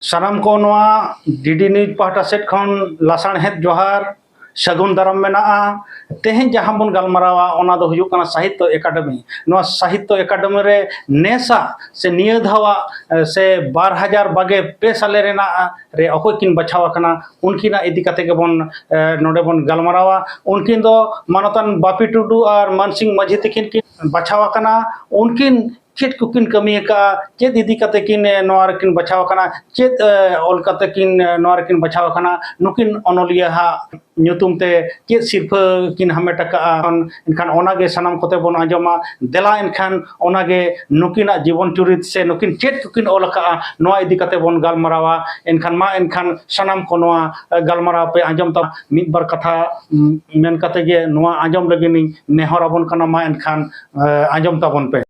सानाम को नवा DD news पाहटा set खन लासाणहेद जोहार सगुन दाराम मेना तेहें जहाँ बन गलमारावा ओना दो हुजुक कना साहित्य एकाडेमी नवा साहित्य एकाडेमी रे नेसा से निय धावा से 2022 साले रेना रे अकोय किन बछावा कना उनकिना इदी कते के बन नोडे बन गलमारावा उनकिन दो मानतन बापी टुडू और मानसिंह माझी तकिन किन बछावा कना उनकिन चेत कुकिन कमी का चेत इदी कते किन नोआर किन बछाव कना चेत ऑल कते किन नोआर किन बछाव कना नुकिन अनोलिया हा ᱧᱩᱛᱩᱢ ᱛᱮ ᱪᱮᱫ ᱥᱤᱨᱯᱷᱟᱹ ᱠᱤᱱ ᱦᱟᱢᱮᱴ ᱟᱠᱟᱜᱼᱟ ᱮᱱᱠᱷᱟᱱ ᱚᱱᱟᱜᱮ ᱥᱟᱱᱟᱢ ᱠᱚᱛᱮ ᱵᱚᱱ ᱟᱸᱡᱚᱢᱟ ᱫᱮᱞᱟ ᱮᱱᱠᱷᱟन ᱚᱱᱟᱜᱮ ᱱᱩᱠᱤᱱᱟᱜ ᱡᱤᱵᱚᱱ ᱪᱩᱨᱤᱛ ᱥᱮ ᱱᱩᱠᱤᱱ ᱪᱮᱫ ᱠᱚᱠᱤᱱ ᱚᱞ ᱟᱠᱟᱜᱼᱟ ᱱᱚᱣᱟ ᱤᱫᱤ ᱠᱟᱛᱮ ᱵᱚᱱ ᱜᱟᱞᱢᱟᱨᱟᱣᱟ ᱮᱱᱠᱷᱟन ᱥᱟᱱᱟᱢ ᱠᱚ ᱱᱚᱣᱟ ᱜᱟᱞᱢᱟᱨᱟᱣ ᱯᱮ ᱟᱸᱡᱚᱢ ᱛᱟ ᱢᱤᱫ ᱵᱟᱨ ᱠᱟᱛᱷᱟ ᱢᱮᱱ ᱠᱟᱛᱮ ᱜᱮ ᱱᱚᱣᱟ ᱟᱸᱡᱚᱢ ᱞᱟᱹᱜᱤᱫ ᱤᱧ ᱱᱮᱦᱚᱨ ᱟᱵᱚᱱ ᱠᱟᱱᱟ ᱢᱟ ᱮᱱᱠᱷᱟन ᱟᱸᱡᱚᱢ ᱛᱟᱵᱚᱱ ᱯᱮ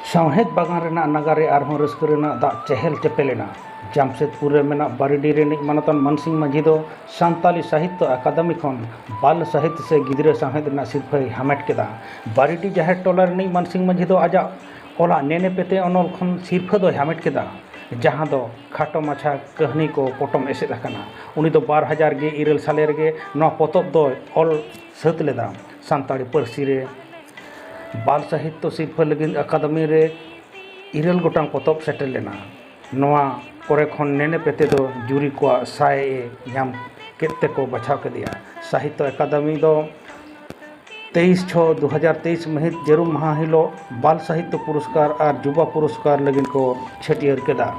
सावहेद बागान रेना नगारे आरहों रस्क रेना दा चहल चपेलेना जामशेदपुर रे मेना बारिडी रेनिक मानतन मानसिंह माझी दो सान्ताली साहित्य अकादमी खन बाल साहित्य से गिदरे सावहेद रेना सिरफाई हामेट केदा बारिडी जाहेर टोला रेनिक मानसिंह माझी दो आजा ओला नेने पेते अनल खन सिरफा दो हामेट केदा जहाँ दो खाटो माछा कहानी को पोटम एसेद अकना उनी दो 2002 साले रेगे नवा पोतब दो ऑल सत लेदा सान्ताली पारसी रे बाल साहित्य सिरफा लगी अकादमी रे 9 गोटांग पोतब सेटल लेना नवा कोरे खन नेने पेते दो जुरी को साय नाम केते को बछाव के दिया साहित्य अकादमी दो 23/6/2023 महित जरूर महा हिलो बाल साहित्य पुरस्कार और युवा पुरस्कार लगिन को छटियर केदा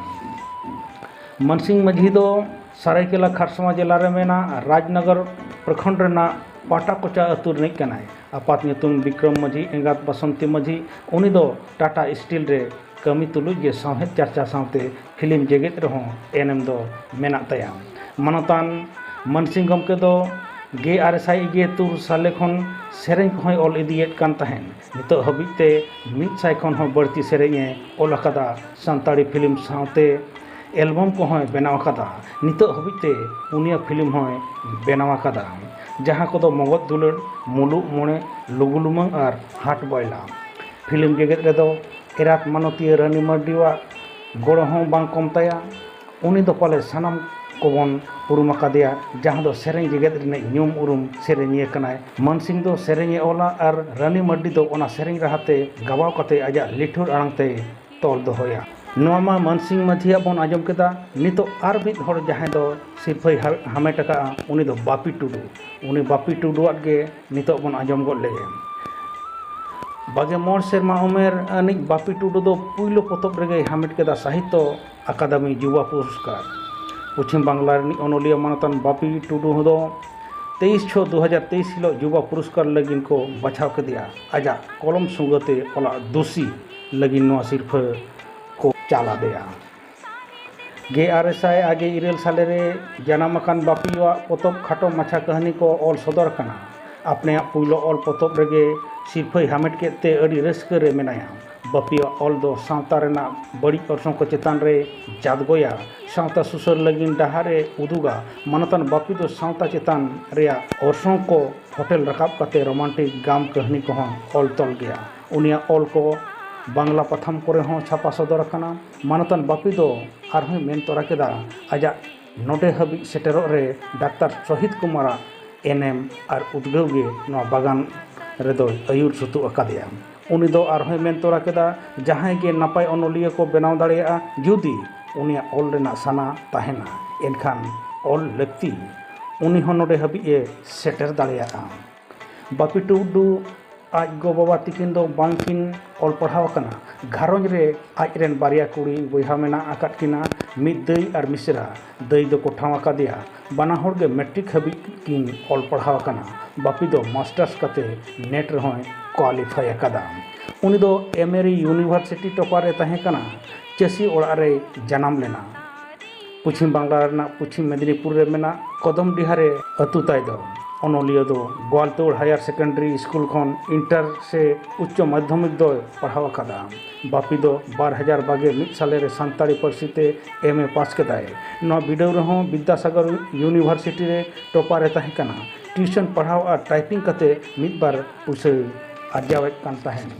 मानसिंह माझी दो सरायकेला खारसमा जिला रे मेना राजनगर प्रखंड रेना पाटाकोचा अतुर नहीं कनाय आपात ᱧᱩᱛᱩᱢ विक्रम माझी एंगात बसंती माझी उनी दो टाटा स्टील रे कमी तुलुज जे सावहेद चर्चा सावते फिल्म जेगेत रहो एनएम दो मेना तया मानतान मानसिंह गमके दो 1923 साले खन सेरें को ऑल इदियत कान तहन नितो हबिते 100 खन हो बढ़ती सेरें ऑल अकादा संताड़ी फिल्म सावते एल्बम को बनाव अकादा नितो हबिते उनिया फिल्म हो बनाव अकादा जहाँ को दो मगध दुलड़ मुलुग मोणे लुगुलुमंग और हाट बयला फिल्म जेगेत रे दो एरात मानतीय रानी मर्डीवा गोड़ हों बांग कम तया उनी दो पाले सानाम कोबन उरुम अकादिया जहाँ दो सेरें जेगेत रे ᱧᱩᱢ उरुम सेरें कनाय मानसिंह दो सेरें ओला और रानी मर्डी दो ओना सेरें राहते गवाव कते आजा लिठुर आड़ांगते तोल दोहोया नोमा मानसिंह माझिया बन आजम केदा नितो आर मिद हर जहां दो सिरफाई हामेट का उनी दो बापी टुडू उनी बापी टुडूआत गे नितो बन आजम गो लेगे 22 सेरमा उमेर अनिक बापी टुडू दो पुइलो पोतब रेगे हामेट केदा साहित्य अकादमी युवा पुरस्कार पश्चिम बांगला अनोलिया मानतन बापी टुडू दो 23/6/2023 हिलो युवा पुरस्कार लगिन को बछाव के दिया आजा कलम सुंगते ओला दोषी लगिन नो सिरफा को चाला दिया गेआरएसआई आगे 9 साले रे जनामकान बापीवा पोतब खाटो माछा कहानी को ऑल सदर कना अपने पुइलो ऑल पोतब रेगे सिरफाई हामेट केते अड़ी रस्क रे मेनाया बापीवा ऑल दो सावता रेना बड़ी परसों को चेतान रे जादगोया सावता सुसर लगिन डहारे उदुगा मानतन बापी दो सावता चेतान रेया औरसों को होटल रकाब कते रोमांटिक गाम कहानी को ऑल तल गया उनिया ऑल को बांग्ला पथम करे हों छापा सदर कना मानतन बापी दो आरहों मेन तोरा केदा आजा नोडे हबी सेटेरो रे डाक्टर शहीद कुमारा एनएम और उद्गव गे नो बागान रे दो अयुर सुतु अकादिया उनी दो आरहों मेन तोरा केदा जहां गे नपाय अनोलिया को बनाव दाड़ेया जुदी उनिया ऑल रेना साना ताहेना एनखान ऑल लक्ति उनी हो नोडे हबी ए सेटर दाड़ेया बापी टुडू आज गो बाबा तिकिन दो बांकिन ऑल पढ़ाव कना घारों रे आज रेन बारिया कुड़ी बहा मेना आकात किना मिद दई और मिश्रा दई दो को ठाव अकादिया बाना होड़ गे मैट्रिक हबी किन ऑल पढ़ाव कना बापी दो मास्टर्स कते नेट रहो क्वालिफाई अकादा उनी दो एमएरी यूनिवर्सिटी टॉपर रे तहे कना चसी ओड़ा रे जन्म लेना पश्चिम बांग्ला पश्चिम मेदिनीपुर रे मेना कदम डिहारे अतु ताई दो ओनोलिया दो गोवालतोड़ हायर सेकेंडरी स्कूल खन इंटर से उच्च माध्यमिक दो पढ़ाव कदा। बापी दो 2021 साले रे सानताड़ी पार्सी ते एमए पास कदाय। नवा बिडव रहो विद्यासागर यूनिवर्सिटी रे टॉपर रे ताहे कना। ट्यूशन पढ़ाव और टाइपिंग कते मिद बार पुसे आर्जावेत कान ताहेन।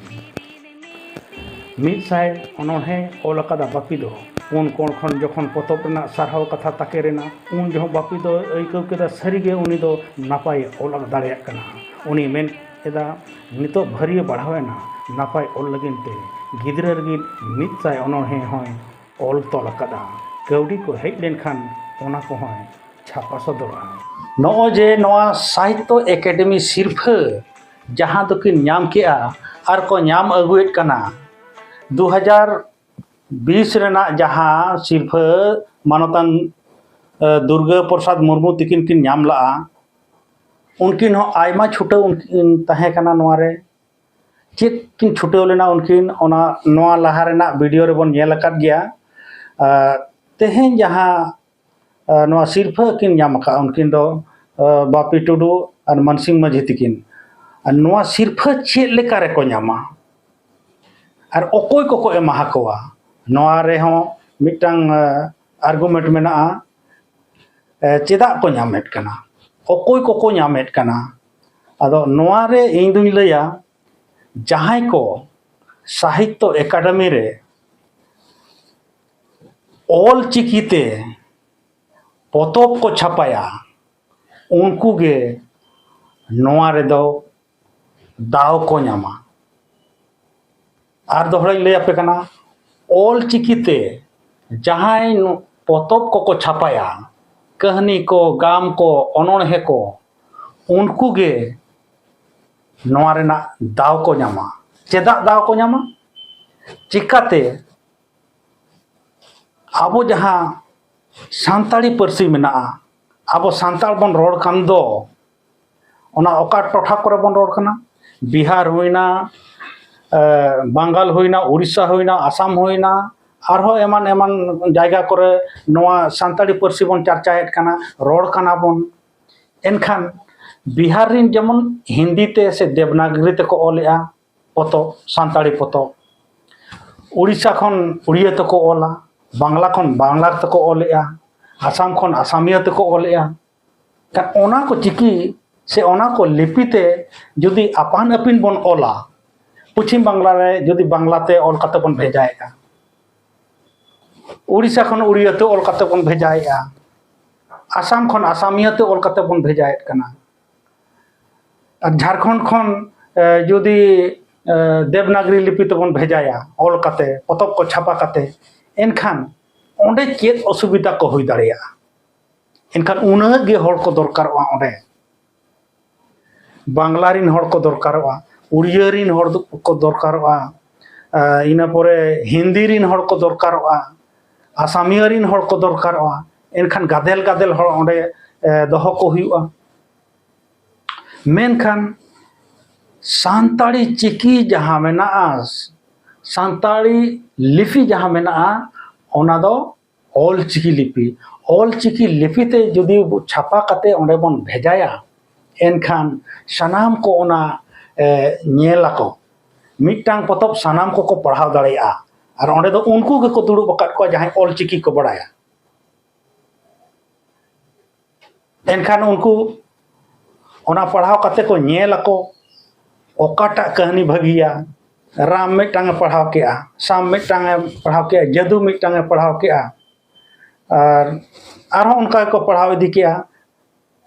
मिद साय ओनोहे ओल कदा बापी दो उन कोण खन जखन पतब रेना सारहाव कथा ताके रेना उन जो बापी दो अइकाव केदा सारिगे उनी दो नापाय ओल दाड़ेया कना। उनी मेन एदा नितो भरिये बढ़ावेना नापाय ओल लगिनते गिद्रा लगिन मिद साय ओनोहे होय ओल तोल कदा। कौडी को हेज लेनखान ओना को होय छापा सदरा। नो जे नोआ साहित्य एकेडमी सिरफा जहां दोकिन नाम केआ आर को नाम अगुएट कना 2020 रेना जहां सिरफा मानतान दुर्गा प्रसाद मुर्मू तिकिन किन नाम लआ उनकिन हो आयमा छुटाव उनकिन ताहे कना नोआरे चेक किन छुटाव लेना उनकिन ओना नोआ लहा रेना वीडियो रे बोन नेल अकाद गया। तेहेन जहां नोआ सिरफा किन नाम का उनकिन दो बापी टुडू और मनसिंह माझी तिकिन नोआ सिरफा चेक लेका रे को नामा और अकोय को एमा कोआ नोआ रे हो मिटांग आर्गुमेंट मेना चेदा को नामेट कना अकोय को नामेट कना। आदो नोआ रे इन दुन लया जहां को साहित्य एकेडमी रे ऑल चिकीते पतब को छापाया उनको गे नोआ रे दो दाव को नामा। आर दोहराई लय आपे कना ऑल चिकीते जहां पतब को छापाया कहानी को गाम को अनोणहे को उनको गे नोआ रेना दाव को नामा। चेदा दाव को नामा चिकाते आबो जहां सानताड़ी पार्सी मेना आबो सानताड़ बन रोड कान दो ओना ओका टोठा करे बन रोड कना बिहार होइना बंगाल होइना उड़ीसा होइना आसाम होइना आरो एमान एमान जायगा करे नोआ सानताड़ी पार्सी बन चर्चाएट कना रोड कना बन। एनखान बिहार रिन जेमन हिंदी ते से देवनागरी ते को ओलेआ पतब सानताड़ी पतब उड़ीसा खन उड़िया ते को ओला बांग्ला खन बांग्ला ते को ओलेआ आसाम खन आसामिया ते को ओलेआ का ओना को चिकी से ओना को लिपिते जुदी आपान अपिन बन ओला पश्चिम बांग्ला रे जुदी बांग्लाते ओल कते बन भेजाएगा उड़ीसा खन उड़ियाते ओल कते बन भेजाएगा आसाम खन आसामियाते ओल कते बन भेजाएत कना। और झारखंड खन जुदी देवनागरी लिपि ते बन भेजाया ओल कते पतब को छापा कते एनखान ओंडे चेद असुविधा को हुई दाड़ेया। एनखान उना गे हर को दरकारोआ ओंडे बांग्ला रिन हर को दरकारोआ उड़िया रिन हर को दरकारोआ इना परे हिंदी रिन हर को दरकारोआ आसामिया रिन हर को दरकारोआ। एनखान गादेल गादेल हर ओंडे दोहो को हुआ। मेनखान सानताड़ी चिकी जहां मेना सानताड़ी लिपि जहां मेना ओना दो ऑल चिकी लिपि ते जुदी छापा कते ओंडे बन भेजाया एनखान सनाम को ओना नेलाको मिटांग पतब सनाम को पढ़ाव दाड़ेया और ओंडे दो उनको के को दुड़ुब अकाद को जहां ऑल चिकी को बड़ाया। एनखान उनको ओना पढ़ाव कते को नेलाको ओकाटा कहानी भगिया राम मिटांग पढ़ाव के शाम मिटांग पढ़ाव के जदू मिटांग पढ़ाव के और उनका को पढ़ाव इदी के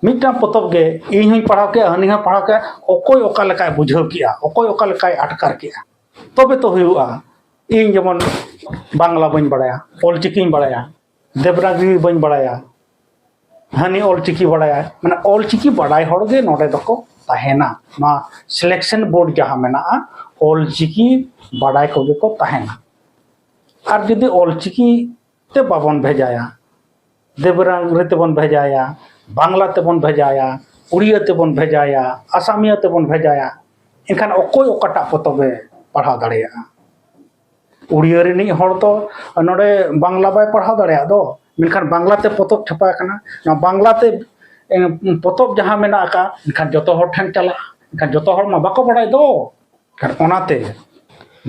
मिटांग पतब गे इन हूँ पढ़ाव के हनी पढ़ाव के अकोय ओका लेकाय बुझाव के अकोय ओका लेकाय आटकार के तबे तो हुआ। इन जेमन बांग्ला बन बड़ाया ऑल चिकी बड़ाया देवनागरी बन बड़ाया हनी ऑल चिकी बड़ाया माने ऑल चिकी बड़ाय हर गे नोडे दको ताहेना ना सिलेक्शन बोर्ड जहां मेना ऑल चिकी बड़ाय को गे को ताहेना। और जुदी ऑल चिकी ते बाबन भेजाया देवनागरी ते बन भेजाया बांग्ला ते बन भेजाया उड़िया ते बन भेजाया आसामिया ते बन भेजाया एनखान अकोय ओकाटा पतबे पढ़ाव दाड़ेया। उड़िया रिनी हर तो नोडे बांग्ला बाय पढ़ाव दाड़ेया दो मेनखान बांग्ला ते पतब छापा कना ना बांग्ला ते पतब जहाँ मेना का इनखान जोतो हर ठेन चला इनखान जोतो हर मा बाको बड़ाई दो खान ओनाते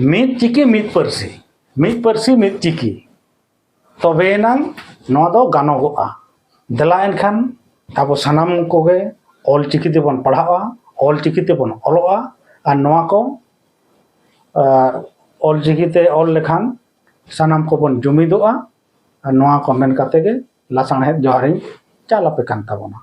मिद चिकी मिद परसी मिद चिकी तबेना नवा दो गानोगोआ देला एनखान अब सानाम कोगे ऑल चिकी तेबन पढ़ावा ऑल चिकी तेबन ऑलोआ और नवा को ऑल चिकी ते ऑल लेखान सानाम को बन जुमिदोआ और नवा को मेन काते गे लासाणहेद जोहारिं चालापे कान ताबोना।